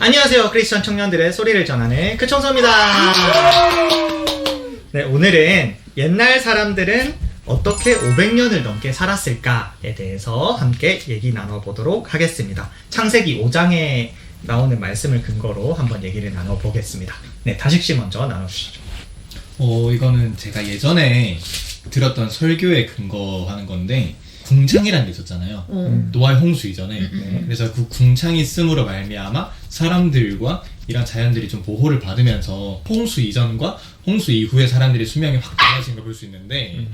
안녕하세요. 크리스천 청년들의 소리를 전하는 크청소입니다. 네, 오늘은 옛날 사람들은 어떻게 500년을 넘게 살았을까에 대해서 함께 얘기 나눠보도록 하겠습니다. 창세기 5장에 나오는 말씀을 근거로 한번 얘기를 나눠보겠습니다. 네, 다식씨 먼저 나눠주시죠. 이거는 제가 예전에 들었던 설교에 근거하는 건데, 궁창이라는 게 있었잖아요. 노아의 홍수 이전에. 그래서 그 궁창이 있음으로 말미암아 사람들과 이런 자연들이 좀 보호를 받으면서 홍수 이전과 홍수 이후에 사람들의 수명이 확 달라진 걸 볼 수 있는데,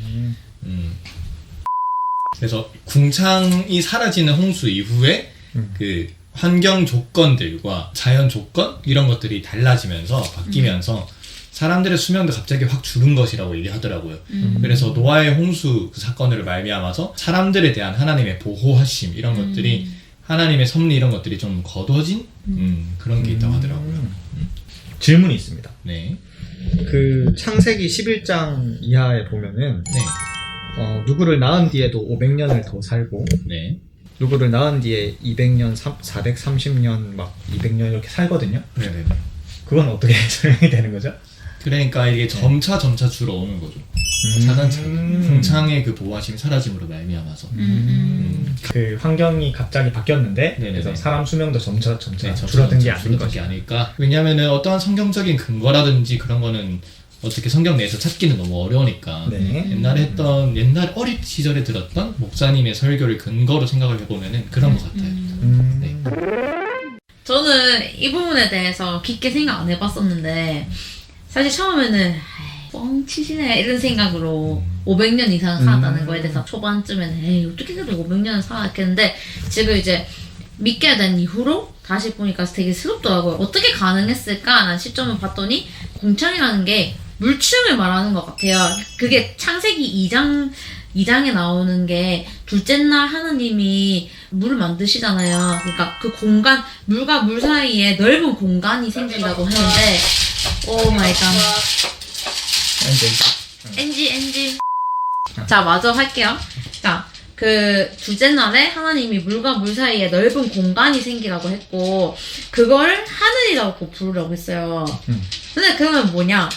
그래서 궁창이 사라지는 홍수 이후에 그 환경 조건들과 자연 조건 이런 것들이 달라지면서 바뀌면서 사람들의 수명도 갑자기 확 줄은 것이라고 얘기하더라고요. 그래서 노아의 홍수 그 사건으로 말미암아서 사람들에 대한 하나님의 보호하심 이런 것들이 하나님의 섭리 이런 것들이 좀 거둬진 그런 게 있다고 하더라고요. 질문이 있습니다. 네. 그 창세기 11장 이하에 보면은 네. 누구를 낳은 뒤에도 500년을 더 살고 네. 누구를 낳은 뒤에 200년, 430년, 막 200년 이렇게 살거든요. 네네. 그건 어떻게 설명이 되는 거죠? 그러니까 이게 점차 줄어오는 거죠. 차근차근 궁창의 그 보호하심이 사라짐으로 말미암아서. 그 환경이 갑자기 바뀌었는데 네네네. 그래서 사람 수명도 점차 네, 줄어든 게 아닌 줄어든 것이 게 아닐까. 왜냐하면은 어떠한 성경적인 근거라든지 그런 거는 어떻게 성경 내에서 찾기는 너무 어려우니까. 네. 옛날 어린 시절에 들었던 목사님의 설교를 근거로 생각을 해보면은 그런 것 같아요. 네. 저는 이 부분에 대해서 깊게 생각 안 해봤었는데 사실 처음에는 뻥치시네 이런 생각으로 500년 이상 살았다는 거에 대해서 초반쯤에는 에이 어떻게 그래도 500년을 살았겠는데 지금 이제 믿게 된 이후로 다시 보니까 되게 새롭더라고요. 어떻게 가능했을까라는 시점을 봤더니 궁창이라는 게 물층을 말하는 것 같아요. 그게 창세기 2장에 나오는 게 둘째 날 하나님이 물을 만드시잖아요. 그러니까 그 공간, 물과 물 사이에 넓은 공간이 생긴다고 했는데 오 마이 갓. NG. 자, 마저 할게요. 자, 그 둘째 날에 하나님이 물과 물 사이에 넓은 공간이 생기라고 했고 그걸 하늘이라고 부르라고 했어요. 근데 그러면 뭐냐?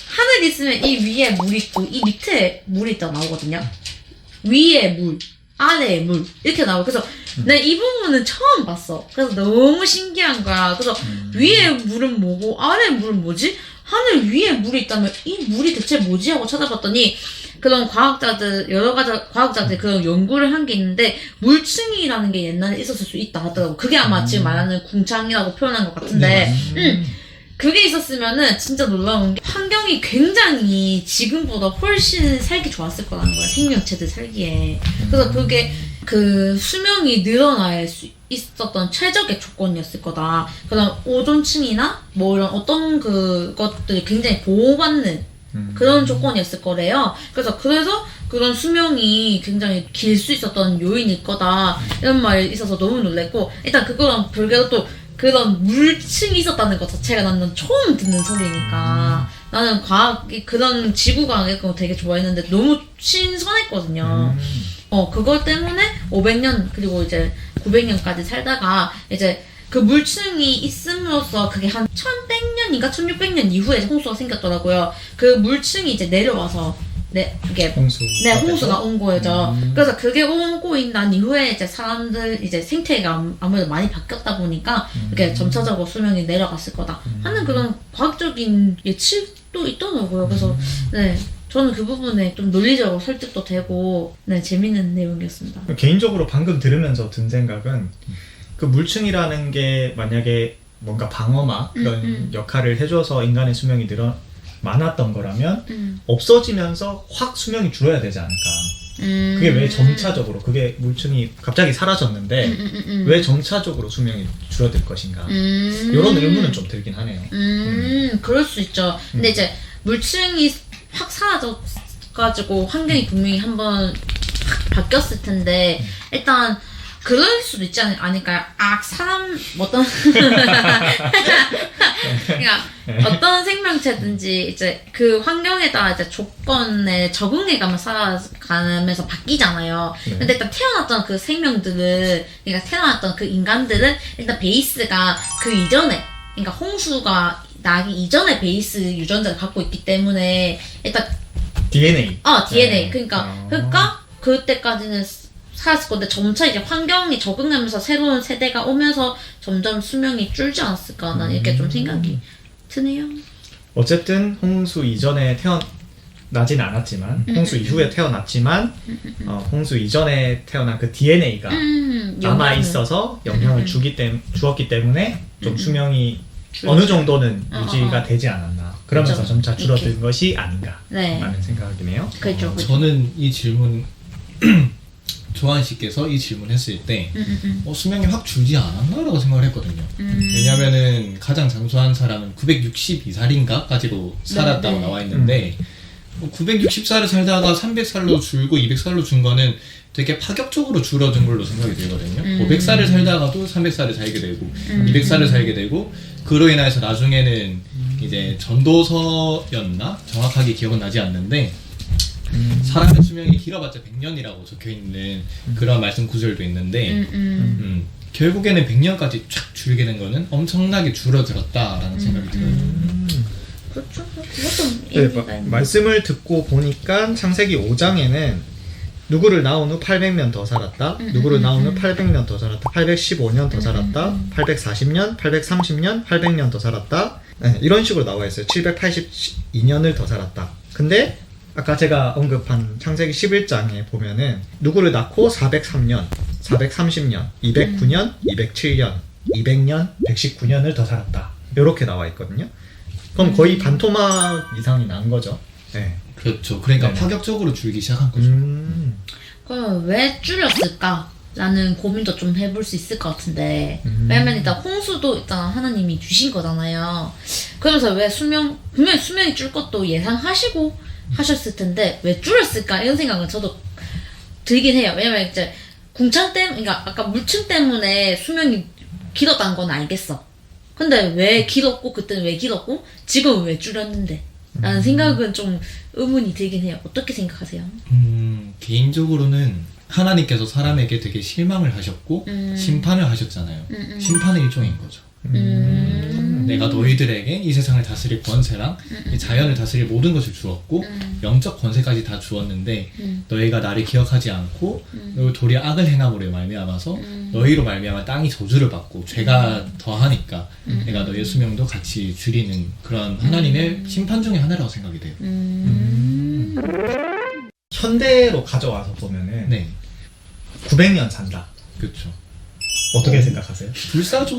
하늘 있으면 이 위에 물 있고 이 밑에 물이 있다 나오거든요. 위에 물, 아래에 물 이렇게 나오고 그래서 내 이 부분은 처음 봤어. 그래서 너무 신기한 거야. 그래서 위에 물은 뭐고 아래에 물은 뭐지? 하늘 위에 물이 있다면 이 물이 대체 뭐지? 하고 찾아봤더니 그런 과학자들 여러 가지 과학자들이 그런 연구를 한 게 있는데 물층이라는 게 옛날에 있었을 수 있다 하더라고. 그게 아마 지금 말하는 궁창이라고 표현한 것 같은데 그게 있었으면은 진짜 놀라운 게 환경이 굉장히 지금보다 훨씬 살기 좋았을 거라는 거야. 생명체들 살기에. 그래서 그게 그 수명이 늘어날 수 있었던 최적의 조건이었을 거다. 그다음 오존층이나 뭐 이런 어떤 그것들이 굉장히 보호받는 그런 조건이었을 거래요. 그래서 그런 수명이 굉장히 길 수 있었던 요인일 거다. 이런 말이 있어서 너무 놀랬고 일단 그거랑 별개로 또 그런 물층이 있었다는 것 자체가 나는 처음 듣는 소리니까 나는 그런 지구과학을 되게 좋아했는데 너무 신선했거든요. 그것 때문에 500년 그리고 이제 900년까지 살다가 이제 그 물층이 있음으로써 그게 한 1100년인가 1600년 이후에 홍수가 생겼더라고요. 그 물층이 이제 내려와서 이게 홍수가 온 거죠. 그래서 그게 오고 난 이후에 이제 사람들 이제 생태계가 아무래도 많이 바뀌었다 보니까 이렇게 점차적으로 수명이 내려갔을 거다 하는 그런 과학적인 예측도 있더라고요. 그래서 네. 저는 그 부분에 좀 논리적으로 설득도 되고 네 재밌는 내용이었습니다. 개인적으로 방금 들으면서 든 생각은 그 물층이라는 게 만약에 뭔가 방어막 그런 역할을 해줘서 인간의 수명이 많았던 거라면 없어지면서 확 수명이 줄어야 되지 않을까. 그게 왜 점차적으로 그게 물층이 갑자기 사라졌는데 왜 점차적으로 수명이 줄어들 것인가 이런 의문은 좀 들긴 하네요. 그럴 수 있죠. 근데 이제 물층이 확 사라져가지고 환경이 분명히 한번 바뀌었을 텐데 일단 그럴 수도 있지 않을까요? 사람 어떤 그러니까 어떤 생명체든지 이제 그 환경에 따라 이제 조건에 적응해가며 살아가면서 바뀌잖아요. 네. 근데 일단 태어났던 그 생명들은 그러니까 태어났던 그 인간들은 일단 베이스가 그 이전에 그러니까 홍수가 나기 이전에 베이스 유전자를 갖고 있기 때문에 일단 DNA. DNA. 네. 그러니까 그때까지는 살았을 건데 점차 이제 환경이 적응하면서 새로운 세대가 오면서 점점 수명이 줄지 않았을까 난 이렇게 좀 생각이 드네요. 어쨌든 홍수 이전에 태어나진 않았지만 홍수 이후에 태어났지만 홍수 이전에 태어난 그 DNA가 남아 있어서 영향을 주었기 때문에 좀 수명이 어느 정도는 유지가 되지 않았나. 그러면서 그렇죠. 점차 줄어든 이렇게. 것이 아닌가 네. 라는 생각이네요. 그렇죠. 저는 이 질문 조한 씨께서 이 질문했을 때 수명이 확 줄지 않았나라고 생각을 했거든요. 왜냐면은 가장 장수한 사람은 962살인가까지로 살았다고 네. 나와 있는데 960살을 살다가 300살로 줄고 200살로 준 거는 되게 파격적으로 줄어든 걸로 생각이 들거든요. 500살을 살다가도 300살을 살게 되고 200살을 살게 되고 그로 인해서 나중에는 이제 전도서였나? 정확하게 기억은 나지 않는데 사람의 수명이 길어봤자 100년이라고 적혀있는 그런 말씀 구절도 있는데 결국에는 100년까지 쫙 줄게 된 거는 엄청나게 줄어들었다라는 생각이 들어요. 그렇죠. 그것도 네, 의미가 있는. 말씀을 듣고 보니까 창세기 5장에는 누구를 낳은 후 800년 더 살았다. 누구를 낳은 후 800년 더 살았다. 815년 더 살았다. 840년, 830년, 800년 더 살았다. 네, 이런 식으로 나와 있어요. 782년을 더 살았다. 근데 아까 제가 언급한 창세기 11장에 보면은 누구를 낳고 403년, 430년, 209년, 207년, 200년, 119년을 더 살았다. 이렇게 나와 있거든요. 그럼 거의 반토막 이상이 난 거죠. 네. 그렇죠. 그러니까 네. 파격적으로 줄기 시작한 거죠. 그럼 왜 줄였을까라는 고민도 좀 해볼 수 있을 것 같은데 왜냐면 일단 홍수도 일단 하나님이 주신 거잖아요. 그러면서 왜 분명히 수명이 줄 것도 예상하시고 하셨을 텐데 왜 줄였을까 이런 생각은 저도 들긴 해요. 왜냐면 이제 궁창 때문에 그러니까 아까 물층 때문에 수명이 길었다는 건 알겠어. 근데 왜 길었고 그때는 왜 길었고 지금은 왜 줄였는데 라는 생각은 좀 의문이 들긴 해요. 어떻게 생각하세요? 개인적으로는 하나님께서 사람에게 되게 실망을 하셨고 심판을 하셨잖아요. 심판의 일종인 거죠. 내가 너희들에게 이 세상을 다스릴 권세랑 이 자연을 다스릴 모든 것을 주었고 영적 권세까지 다 주었는데 너희가 나를 기억하지 않고 그리고 도리어 악을 행함으로 말미암아서 너희로 말미암아 땅이 저주를 받고 죄가 더하니까 내가 너희의 수명도 같이 줄이는 그런 하나님의 심판 중에 하나라고 생각이 돼요. 현대로 가져와서 보면은 네, 900년 산다. 그렇죠. 어떻게 생각하세요? 불사조.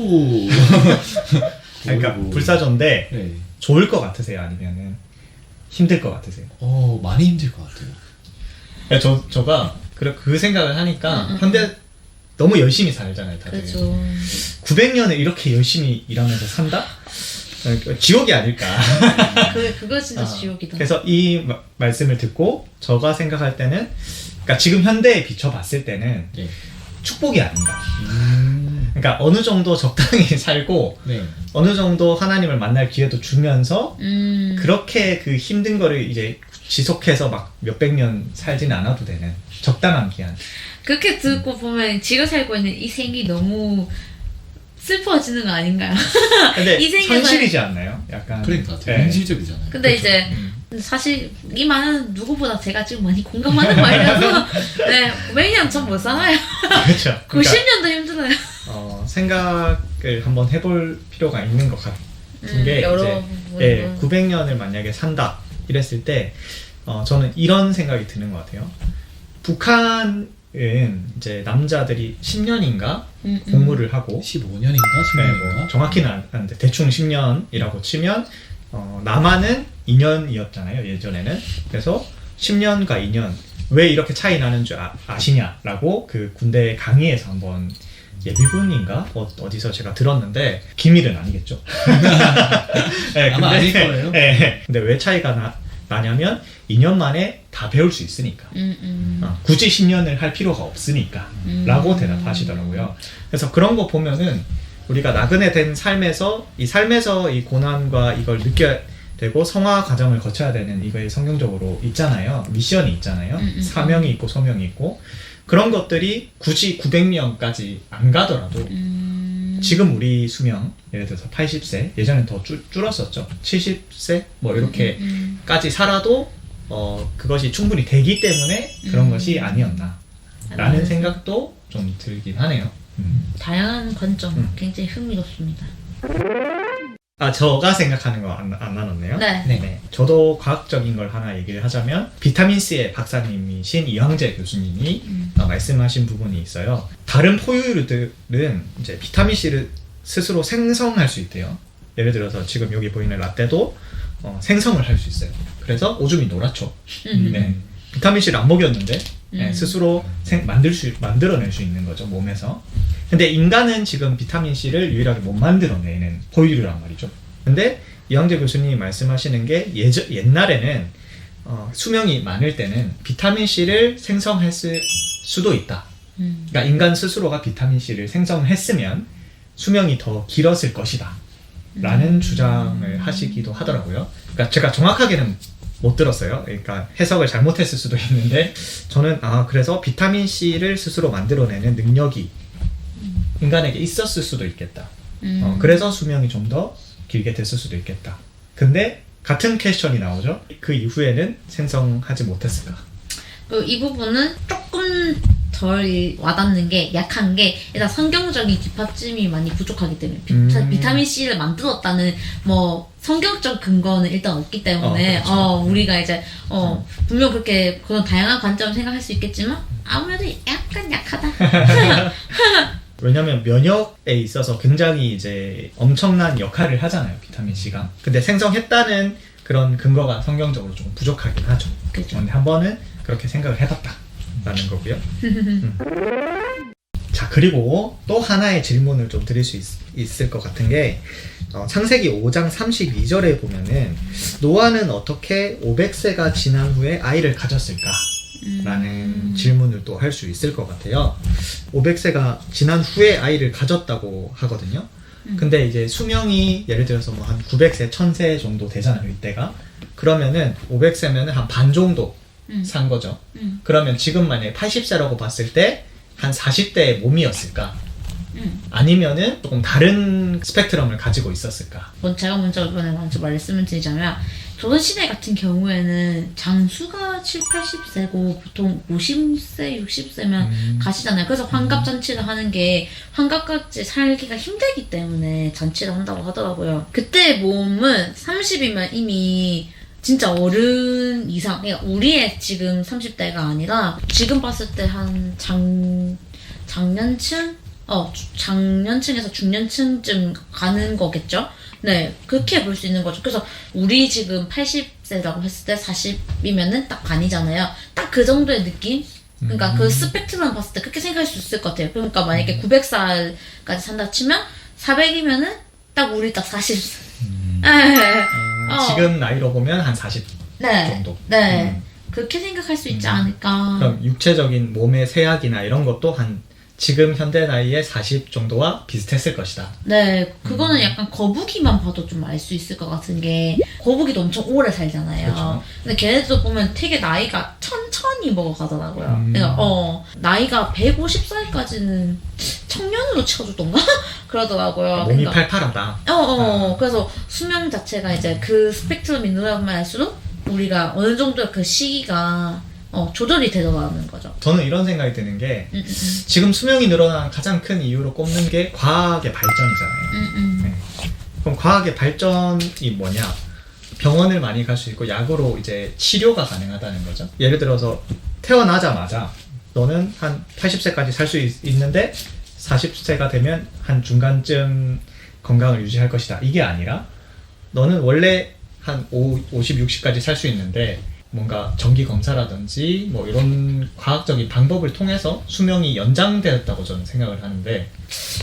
그러니까 그리고- 불사조인데 네. 좋을 것 같으세요? 아니면은 힘들 것 같으세요? 많이 힘들 것 같아요. 제가 그 생각을 하니까 현대 너무 열심히 살잖아요, 다들. 그렇죠. 900년을 이렇게 열심히 일하면서 산다? 지옥이 아닐까. 그거 진짜 지옥이다. 그래서 이 말씀을 듣고 제가 생각할 때는, 그러니까 지금 현대에 비춰봤을 때는 네. 축복이 아닌가. 그러니까 어느 정도 적당히 살고 네. 어느 정도 하나님을 만날 기회도 주면서 그렇게 그 힘든 거를 이제 지속해서 막 몇백 년 살지는 않아도 되는 적당한 기한. 그렇게 듣고 보면 지금 살고 있는 이 생이 너무 슬퍼지는 거 아닌가요? 근데 이 생에서- 현실이지 않나요? 약간. 그러니까 되게 네. 현실적이잖아요. 근데 이제 사실 이 말은 누구보다 제가 지금 많이 공감하는 말이라서 네, 900년 전 못 살아요. 그렇죠. 그러니까 90년도 힘들어요. 생각을 한번 해볼 필요가 있는 것 같은 게 여러 이제 부분. 900년을 만약에 산다 이랬을 때 저는 이런 생각이 드는 것 같아요. 북한은 이제 남자들이 10년인가 복무를 하고 15년인가 네, 16년인가? 뭐 정확히는 아는데 대충 10년이라고 치면 남한은 2년이었잖아요 예전에는. 그래서 10년과 2년 왜 이렇게 차이 나는 줄 아시냐라고 그 군대 강의에서 한번 예비군인가 어디서 제가 들었는데 기밀은 아니겠죠. 네, 아마 아닐 거예요. 네, 근데 왜 차이가 나냐면 2년 만에 다 배울 수 있으니까. 굳이 10년을 할 필요가 없으니까 라고 대답하시더라고요. 그래서 그런 거 보면은 우리가 나그네 된 삶에서 이 고난과 이걸 느껴야 되고 성화 과정을 거쳐야 되는 이거에 성경적으로 있잖아요. 미션이 있잖아요. 사명이 있고 소명이 있고 그런 것들이 굳이 900명까지 안 가더라도 지금 우리 수명 예를 들어서 80세 예전엔 더 줄었었죠. 70세 뭐 이렇게까지 살아도 그것이 충분히 되기 때문에 그런 것이 아니었나 라는 생각도 좀 들긴 하네요. 다양한 관점 굉장히 흥미롭습니다. 저가 생각하는 거 안 나눴네요. 네. 네. 저도 과학적인 걸 하나 얘기를 하자면 비타민C의 박사님이신 이황재 교수님이 말씀하신 부분이 있어요. 다른 포유류들은 이제 비타민C를 스스로 생성할 수 있대요. 예를 들어서 지금 여기 보이는 라떼도 생성을 할 수 있어요. 그래서 오줌이 노랗죠. 네. 비타민C를 안 먹였는데 네, 스스로 만들어낼 수 있는 거죠, 몸에서. 근데 인간은 지금 비타민C를 유일하게 못 만들어내는 포유류란 말이죠. 근데 이황재 교수님이 말씀하시는 게 옛날에는 수명이 많을 때는 비타민C를 생성했을 수도 있다. 그러니까 인간 스스로가 비타민C를 생성했으면 수명이 더 길었을 것이다 라는 주장을 하시기도 하더라고요. 그러니까 제가 정확하게는 못 들었어요. 그러니까 해석을 잘못했을 수도 있는데 저는 그래서 비타민C를 스스로 만들어내는 능력이 인간에게 있었을 수도 있겠다. 그래서 수명이 좀 더 길게 됐을 수도 있겠다. 근데 같은 퀘스천이 나오죠. 그 이후에는 생성하지 못했을까? 이 부분은 조금 덜 와닿는 게 약한 게 일단 성경적인 뒷받침이 많이 부족하기 때문에 비타민C를 만들었다는 뭐 성경적 근거는 일단 없기 때문에 그렇죠. 우리가 이제 분명 그렇게 그런 다양한 관점을 생각할 수 있겠지만 아무래도 약간 약하다. 왜냐면 면역에 있어서 굉장히 이제 엄청난 역할을 하잖아요, 비타민C가. 근데 생성했다는 그런 근거가 성경적으로 조금 부족하긴 하죠. 그렇죠. 근데 한 번은 그렇게 생각을 해봤다라는 거고요. 자, 그리고 또 하나의 질문을 좀 드릴 수 있을 것 같은 게 창세기 5장 32절에 보면은 노아는 어떻게 500세가 지난 후에 아이를 가졌을까? 라는 질문을 또 할 수 있을 것 같아요. 500세가 지난 후에 아이를 가졌다고 하거든요. 근데 이제 수명이 예를 들어서 뭐 한 900세, 1000세 정도 되잖아요, 이때가. 그러면은 500세면은 한 반 정도 산 거죠. 그러면 지금 만약에 80세라고 봤을 때 한 40대의 몸이었을까? 아니면은 조금 다른 스펙트럼을 가지고 있었을까? 제가 먼저 말씀을 드리자면 조선시대 같은 경우에는 장수가 7, 80세고 보통 50세, 60세면 가시잖아요. 그래서 환갑잔치를 하는 게 환갑까지 살기가 힘들기 때문에 잔치를 한다고 하더라고요. 그때 몸은 30이면 이미 진짜 어른 이상, 그러니까 우리의 지금 30대가 아니라 지금 봤을 때 한 장년층? 장년층에서 중년층쯤 가는 거겠죠? 네, 그렇게 볼 수 있는 거죠. 그래서 우리 지금 80세라고 했을 때 40이면은 딱 반이잖아요. 딱 그 정도의 느낌? 그러니까 그 스펙트럼 봤을 때 그렇게 생각할 수 있을 것 같아요. 그러니까 만약에 900살까지 산다 치면 400이면은 딱 우리 딱 40. 지금 나이로 보면 한 40 네, 정도. 네. 그렇게 생각할 수 있지 않을까. 그럼 육체적인 몸의 세약이나 이런 것도 한 지금 현대 나이에 40 정도와 비슷했을 것이다. 네, 그거는 약간 거북이만 봐도 좀 알 수 있을 것 같은 게 거북이도 엄청 오래 살잖아요. 그렇죠. 근데 걔네도 보면 되게 나이가 천천히 먹어가더라고요. 그러니까 나이가 150살까지는 청년으로 쳐주던가 그러더라고요. 몸이 그러니까, 팔팔하다. 그래서 수명 자체가 이제 그 스펙트럼이 늘어나면 할수록 우리가 어느 정도의 그 시기가 조절이 되더라는 거죠. 저는 이런 생각이 드는 게 지금 수명이 늘어난 가장 큰 이유로 꼽는 게 과학의 발전이잖아요. 네. 그럼 과학의 발전이 뭐냐? 병원을 많이 갈 수 있고 약으로 이제 치료가 가능하다는 거죠. 예를 들어서 태어나자마자 너는 한 80세까지 살 수 있는데 40세가 되면 한 중간쯤 건강을 유지할 것이다. 이게 아니라 너는 원래 한 50, 60까지 살 수 있는데 뭔가 정기 검사라든지 뭐 이런 과학적인 방법을 통해서 수명이 연장되었다고 저는 생각을 하는데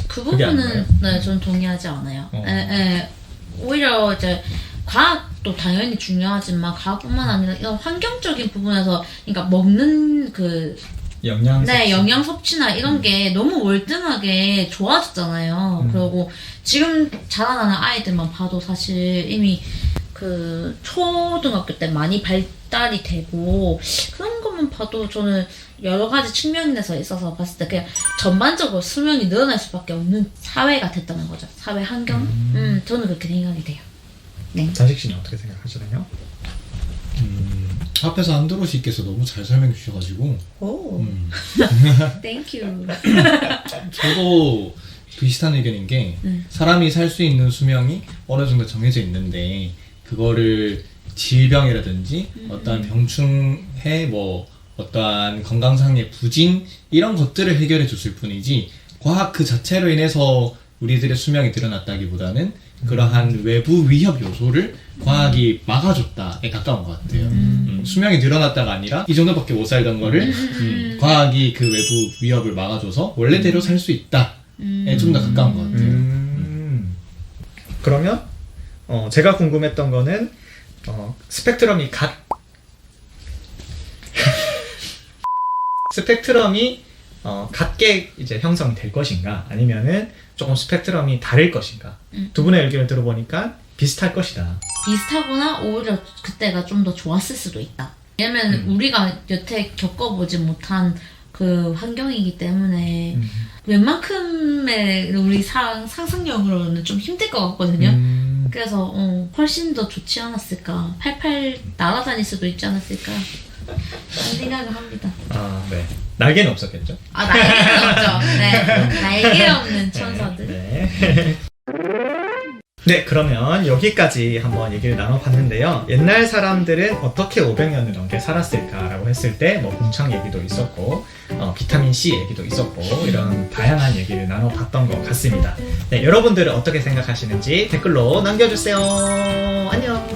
그 부분은 네, 저는 동의하지 않아요. 오히려 이제 과학 가구도 당연히 중요하지만 가구뿐만 아니라 이런 환경적인 부분에서 그러니까 먹는 그 영양 네, 섭취. 영양 섭취나 이런 게 너무 월등하게 좋아졌잖아요. 그리고 지금 자라나는 아이들만 봐도 사실 이미 그 초등학교 때 많이 발달이 되고 그런 것만 봐도 저는 여러 가지 측면에서 있어서 봤을 때 그냥 전반적으로 수명이 늘어날 수밖에 없는 사회가 됐다는 거죠. 사회 환경? 저는 그렇게 생각이 돼요. 네. 자식 씨는 어떻게 생각하시나요? 앞에서 안드로 씨께서 너무 잘 설명해 주셔가지고 오, 땡큐. 저도 비슷한 의견인 게 사람이 살 수 있는 수명이 어느 정도 정해져 있는데 그거를 질병이라든지 어떠한 병충해 뭐 어떠한 건강상의 부진 이런 것들을 해결해 줬을 뿐이지 과학 그 자체로 인해서 우리들의 수명이 늘어났다기보다는 그러한 외부 위협 요소를 과학이 막아줬다에 가까운 것 같아요. 수명이 늘어났다가 아니라 이 정도밖에 못 살던 거를 과학이 그 외부 위협을 막아줘서 원래대로 살 수 있다에 좀 더 가까운 것 같아요. 그러면 제가 궁금했던 거는 스펙트럼이 같게 이제 형성이 될 것인가 아니면은 조금 스펙트럼이 다를 것인가 두 분의 의견을 들어보니까 비슷할 것이다. 비슷하거나 오히려 그때가 좀 더 좋았을 수도 있다. 왜냐면 우리가 여태 겪어보지 못한 그 환경이기 때문에 웬만큼의 우리 상상력으로는 좀 힘들 것 같거든요. 그래서 훨씬 더 좋지 않았을까. 팔팔 날아다닐 수도 있지 않았을까. 그런 생각을 합니다. 아, 네. 날개는 없었겠죠? 아, 날개는 없죠. 네. 날개 없는 천사들. 네. 네, 그러면 여기까지 한번 얘기를 나눠봤는데요. 옛날 사람들은 어떻게 500년을 넘게 살았을까라고 했을 때 뭐 공창 얘기도 있었고 비타민C 얘기도 있었고 이런 다양한 얘기를 나눠봤던 것 같습니다. 네, 여러분들은 어떻게 생각하시는지 댓글로 남겨주세요. 안녕.